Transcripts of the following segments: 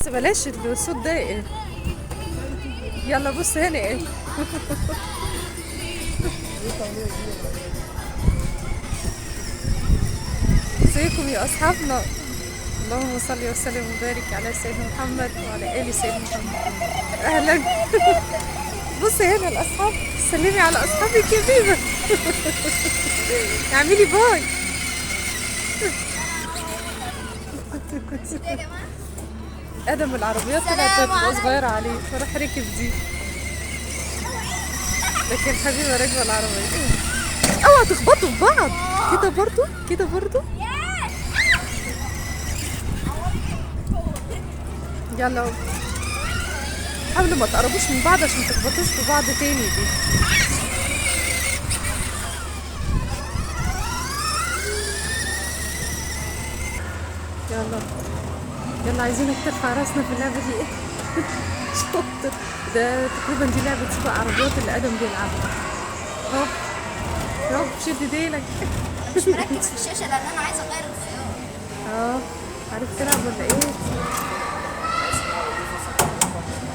بس بلاش الصوت ده ايه. يلا بص هنا ايه. ازيكم يا اصحابنا. اللهم صل وسلم وبارك على سيدنا محمد وعلى ال سيدنا محمد. اهلا. بصي هنا الاصحاب، سلمي على اصحابك يا بيبه. اعملي باي. ادم العربيات طلعت تبقى صغيره عليه فراح ركب دي، لكن حبيبه راكبه العربيه. اوعى تخبطوا في بعض. كده برضو كده برضو. يلا حاولوا ما تقربوش من بعض عشان تخبطوش في بعض تاني دي. يلا يلا عايزينك ترفع راسنا في اللعبة دي. ايه شاطر. ده تقريبا دي لعبة سباق عربيات اللي ادم بيلعبها. هوب هوب شد ديلك. مش مركز في الشاشة لأن أنا عايزة أغير الخيار. عارف تلعب ولا ايه؟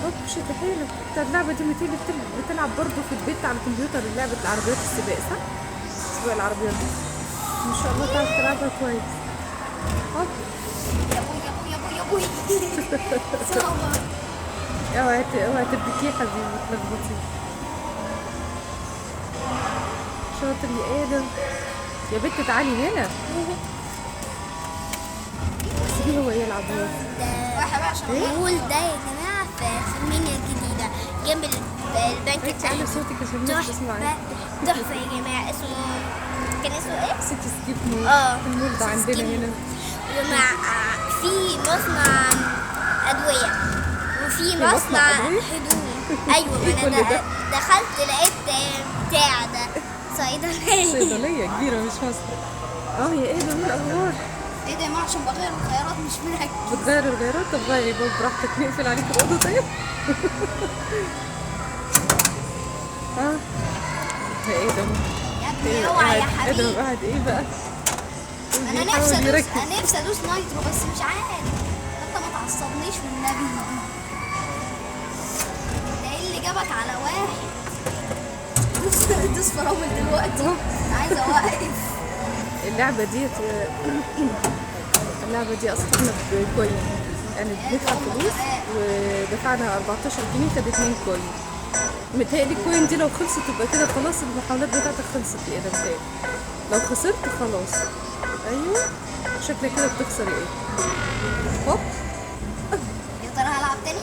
هوب شد حيلك. انت اللعبة دي متهيألي بتلعب برضه في البيت على الكمبيوتر لعبة العربيات السباق صح؟ سباق العربيات دي. ما شاء الله تعرف تلعبها كويس. هوب يا بوي يا بوي يا بوي يا بوي. صعبة. اوعي تربكيه يا حبيبي تلخبطيه. شاطر يا ادم. يا بنت تعالي هنا. سيبيه هو يلعب هو. واحد بقى عشان نقول ده يا جماعة في المنيا الجديدة جنب البنك انت على صوتك عشان الناس تسمعي. تحفة يا جماعة. اسمه كان اسمه ايه؟ سيتي سكيب مول. اه المول ده عندنا هنا. ومع في مصنع أدوية وفي مصنع هدوم. أيوة أنا دخلت لقيت بتاع ده صيدلية كبيرة مش مصنع. يا ايه ده مين الأخبار؟ ايه ده يا جماعة عشان بغير الخيارات مش مركز. بتغير الغيارات؟ طب غيري بقى براحتك نقفل عليك الأوضة طيب. يا ايه ده؟ يا ابني اوعى يا حبيبي. ادم قاعد ايه بقى؟ انا نفسي ادوس نايترو بس مش عارف. انت ما تعصبنيش والنبي. ده ايه اللي جابك على واحد؟ دوس فرامل دلوقتي. انا عايزه اوقف. اللعبة دي أصحابنا بكوين، يعني بندفع فلوس ودفعنا 14 جنيه كانت 2 كوين. متهيألي الكوين دي لو خلصت تبقى كده خلاص المحاولات بتاعتك خلصت يا ادم تاني. لو خسرت خلاص. ايوه شكلك كده بتخسر ايه. هوب. يا ترى هلعب تاني؟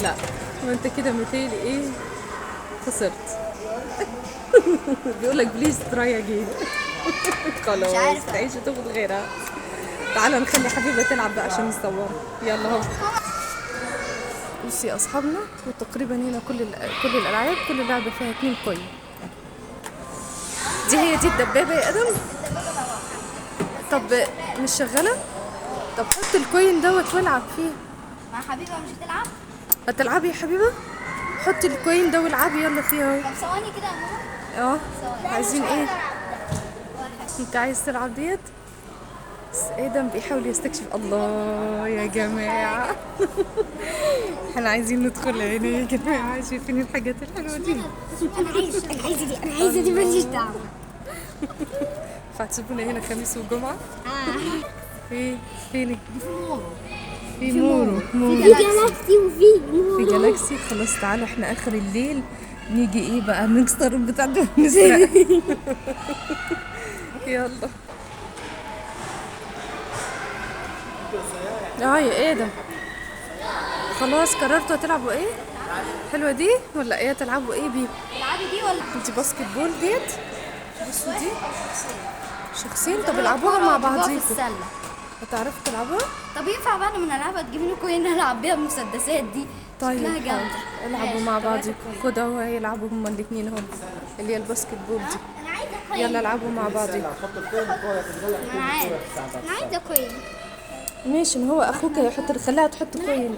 لا ما انت كده متهيألي ايه خسرت. بيقولك بليز تراي اجين. خلاص مش عارفة. تعيش وتاخد غيرها. تعالى نخلي حبيبة تلعب بقى عشان نصورها. يلا هو. بصي يا اصحابنا وتقريبا هنا كل الالعاب كل لعبه فيها 2 كوين. هي دي الدبابه يا ادم. طب مش شغاله؟ طب حط الكوين دوت والعب فيه. مع حبيبه مش هتلعب؟ هتلعبي يا حبيبه؟ حطي الكوين ده والعبي يلا فيها. طب ثواني كده يا ماما. عايزين ايه؟ انت عايز تلعب ديت؟ ادم بيحاول يستكشف. الله يا جماعه. احنا عايزين ندخل هنا يا جماعه. شايفين الحاجات الحلوه دي؟ انا عايزه دي ماليش دعوه. فهتسيبونا هنا خميس وجمعه؟ ايه فين؟ في مورو. في جالاكسي في جالاكسي. خلاص تعالى احنا اخر الليل نيجي ايه بقى نكسر البتاع ده ونسرق. يلا. يا ايه ده؟ خلاص قررتوا تلعبوا ايه؟ حلوه دي ولا ايه؟ تلعبوا ايه بيه؟ تلعبي دي ولا انت باسكت بول ديت؟ بصوا دي شخصين. طب العبوها مع بعضيكم. هتعرفوا تلعبوها؟ طب ينفع بعد ما نلعبها تجيبي لي كوين نلعب بيها المسدسات دي؟ طيب شكلها جامده. العبوا مع بعضكم. خدوا اهو هيلعبوا هما الاثنين اهم اللي هي الباسكت بول دي. انا عايزه كوين. يلا العبوا مع بعضكم. انا عارف. انا عايزه كوين. ماشي ما هو اخوك هيحط. خليها تحط كوين.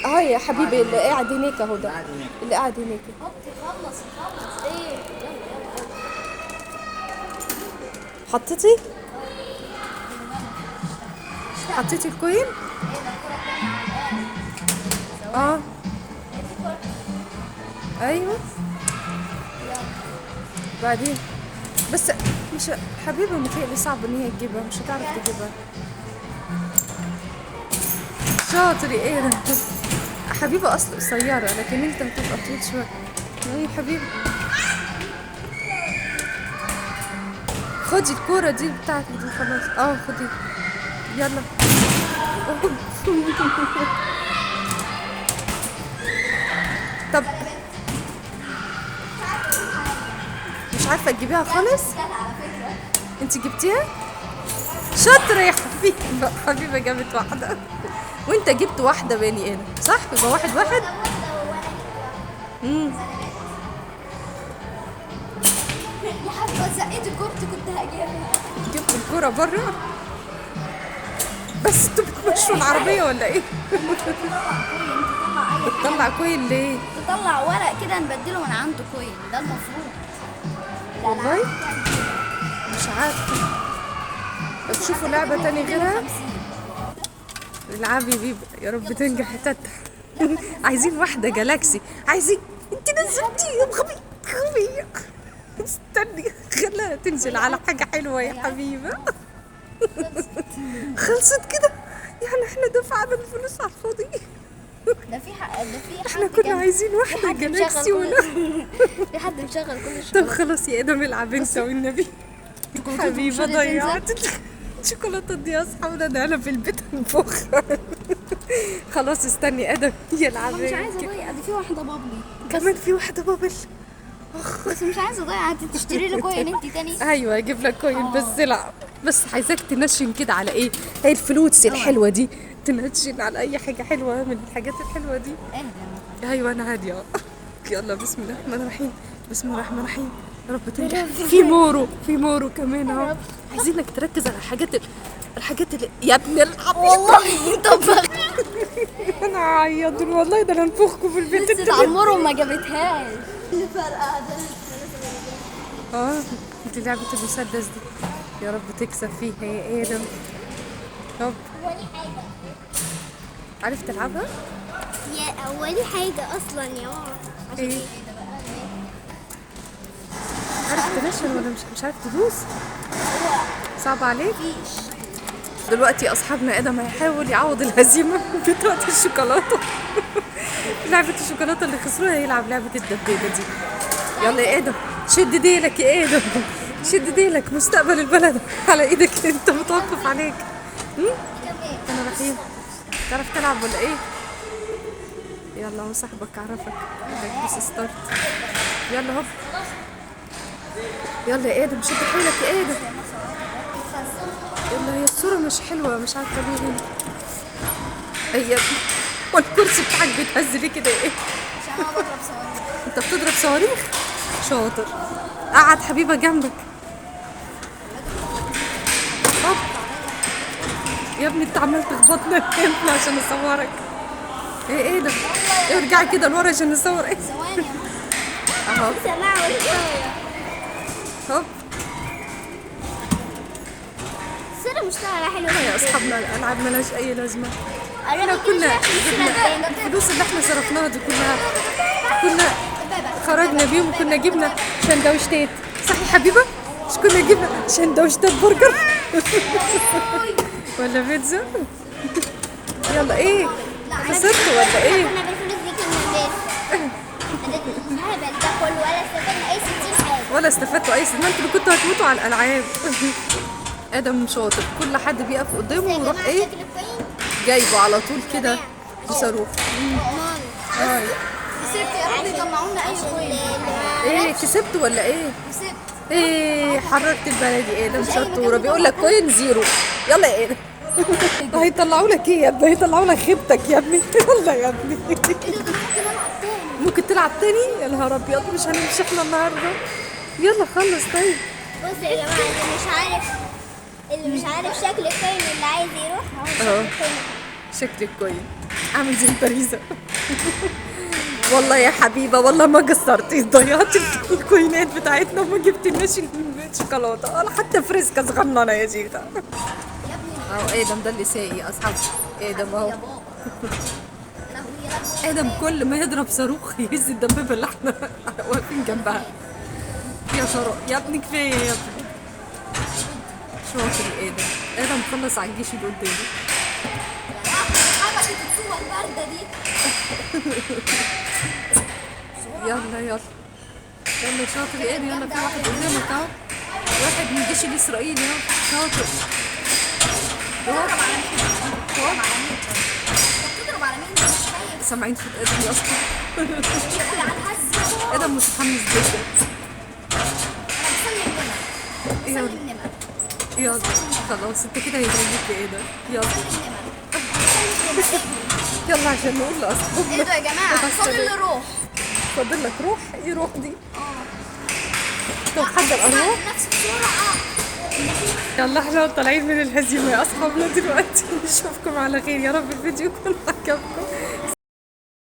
يا حبيبي اللي قاعد هناك اهو ده اللي قاعد هناك. خلص ايه؟ حطيتي الكوين؟ اه ايوه بعدين بس مش حبيبه، متهيألي صعب ان هي تجيبها، مش هتعرف تجيبها. شاطر يا ايه ده. حبيبه اصل قصيره لكن انت بتبقى طويل شويه. اي حبيبي خدي الكوره دي بتاعتك دي خلاص. اه خدي يلا. طب مش عارفه تجيبيها خالص. انت جبتيها شاطره يا حبيبه. حبيبه جابت واحده وانت جبت واحده بني انا صح، يبقى واحد واحد. يا حبيبه زقيت الكورت كنت هجيبها. جبت الكوره بره بس انتوا بتمشوا العربيه ولا ايه؟ بتطلع كوين ليه؟ تطلع ورق كده نبدله من عنده كوين، ده المفروض. والله مش عارفه. طب شوفوا لعبه تاني غيرها. العبي بيبقى يا رب تنجح تتح. عايزين واحده جالاكسي. عايزين انت نزلتي يا غبي غبي. استني خليها تنزل على حاجه حلوه يا حبيبه. خلصت كده يعني احنا دفعنا الفلوس على الفاضي. ده في حد احنا كنا عايزين واحده جالاكسي ولا في حد مشغل كل الشغل. طب خلاص يا ادم العب انت والنبي. حبيبه ضيعت الشوكولاته دي يا اصحابنا، ده انا في البيت انفخ. خلاص استني ادم يلعب. مش عايزه اضيع، دي في واحده بابلي كمان في واحده بابل. بس مش عايزه اضيع. انت تشتري لي كوين انت تاني. ايوه اجيب لك كوين بس العب. بس عايزاك تنشن كده على ايه؟ هي الفلوس الحلوه دي تنشن على اي حاجه حلوه من الحاجات الحلوه دي. ايوه انا هاديه. يلا بسم الله الرحمن الرحيم. بسم الله الرحمن الرحيم. يا رب تنجح. في مورو كمان اهو. عايزينك تركز على الحاجات اللي يا ابن العبيط. والله طب انا هعيط والله، ده انا انفخكم في البيت. بس عمره ما جابتهاش. الفرقه اه دي لعبه المسدس دي. يا رب تكسب فيها يا ادم. طب عرفت تلعبها؟ يا اول حاجه اصلا يا ماما. ايه عارف تنشن ولا مش عارف تدوس؟ صعب عليك؟ دلوقتي اصحابنا ادم هيحاول يعوض الهزيمه بتاعت الشوكولاته. لعبه الشوكولاته اللي خسروها هيلعب لعبه الدبابه دي. يلا يا ادم شد ديلك يا ادم، شد ديلك، مستقبل البلد على ايدك انت، متوقف عليك. انا رحيم تعرف تلعب ولا ايه؟ يلا هو صاحبك عرفك. بس ستارت. يلا هوب يلا يا ادم شد حيلك يا ادم. يلا هي الصورة مش حلوة مش عارفة ليه هنا. هي والكرسي بتاعك بيتهز ليه كده ايه؟ عشان انا بضرب صواريخ. انت بتضرب صواريخ؟ شاطر. قعد حبيبة جنبك. هوب يا ابني انت عمال تخبطنا هنا عشان اصورك. ايه ده؟ ارجعي كده لورا عشان نصور ايه؟ ثواني اهو هوب. السنة مشتغلة حلوة يا اصحابنا الالعاب ملهاش اي لازمة. احنا انا كنا جبنا الفلوس اللي احنا صرفناها دي كنا خرجنا بيهم وكنا جبنا سندوتشات صح يا حبيبه؟ مش كنا جبنا سندوتشات برجر ولا بيتزا؟ يلا ايه؟ خسرت ولا ايه؟ انا بالفلوس دي كنا هبل ده كله ولا استفدنا اي 60 حاجة. ولا استفدتوا اي ما انتوا اللي كنتوا هتموتوا على الالعاب. ادم شاطر، كل حد بيقف قدامه ويروح ايه جايبه على طول كده بصاروخ. كسبت يا رب يجمعونا اي كوين. ايه كسبت ولا ايه؟ كسبت. ايه حركت البلدي ايه ده شطوره بيقول لك كوين زيرو. يلا يا ايه هيطلعوا لك ايه يا ابني؟ هيطلعوا لك خيبتك يا ابني. يلا يا ابني ممكن تلعب تاني. يا نهار ابيض مش هنمشي احنا النهارده. يلا خلص طيب. بص يا جماعة اللي مش عارف شكل الكوين اللي عايز يروح اهو. شكل الكوين عامل زي البريزه. والله يا حبيبه والله ما قصرتي، ضيعتي الكوينات بتاعتنا وما جبتلناش الشوكولاته ولا حتى فريسكا صغننه يا شيخه. اهو ادم ده اللي سايق يا اصحابي. ادم اهو. ادم كل ما يضرب صاروخ يهز الدبابه اللي احنا واقفين جنبها. يا شرق يا ابني كفايه يا ابني. شاطر ادم. ادم خلص على الجيش اللي قدامه. حبكت الطوبة الباردة دي. يلا يلا يلا شاطر يا ادم. يلا في واحد قدامك اهو. واحد من الجيش الاسرائيلي اهو. شاطر. بتضرب على مين؟ بتضرب على مين؟ بتضرب على مين؟ مش شايف. سامعين صوت ادم يا اسطى. شغل على الهز. ادم متحمس جدا. انا بسلم نمر. يلا بسلم نمر. يلا خلاص انت كده هيضربوك يا ادم. يلا بسلم نمر. يلا عشان نقول لاصحابنا. ايه ده يا جماعة؟ فاضل لي روح. فاضل لك روح. ايه روح دي؟ اه. طب حد الأرواح؟ نفس بسرعة. يلا احنا طالعين من الهزيمة يا أصحابنا دلوقتي. نشوفكم على خير. يا رب الفيديو يكون عجبكم.